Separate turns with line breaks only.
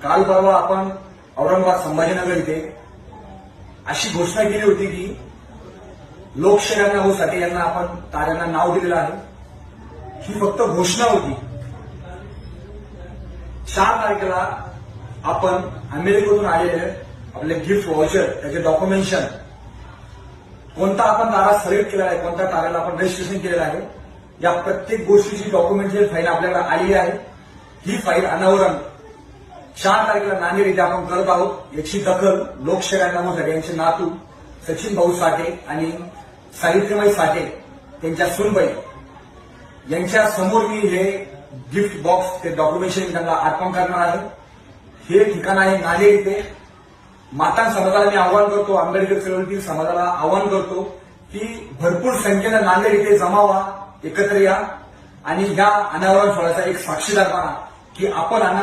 काल परवा आपण औरंगाबाद संभाजीनगर इथे अशी घोषणा केली होती की लोकशाही होसाठी यांना आपण ताऱ्यांना नाव दिलेलं आहे. ही फक्त घोषणा होती. 4 तारखेला आपण अमेरिकेतून आलेले आपले गिफ्ट व्हाउचर त्याचे डॉक्युमेंटेशन कोणता आपण तारा सिलेक्ट केलेला आहे, कोणत्या ताऱ्याला आपण रजिस्ट्रेशन केलेलं आहे, या प्रत्येक गोष्टीची डॉक्युमेंटेशन फाईल आपल्याकडे आलेली आहे. ही फाईल अनावरण 4 तारखेला नांदेड इथे आपण करत आहोत. याची दखल लोकशाही नावासाठी यांचे नातू सचिन भाऊ साठे आणि सावित्रीबाई साठे त्यांच्या सुनबाई यांच्या समोर मी हे गिफ्ट बॉक्स ते डॉक्युमेंटेशन त्यांना अर्पण करणार आहे. हे ठिकाण आहे नांदेड इथे. माता समाजाला मी आवाहन करतो, आंबेडकर चळवळीतील समाजाला आवाहन करतो की भरपूर संख्येनं नांदेड इथे जमा व्हा, एकत्र या आणि या अनावरण सोहळ्याचा एक साक्षीदार बना की आपण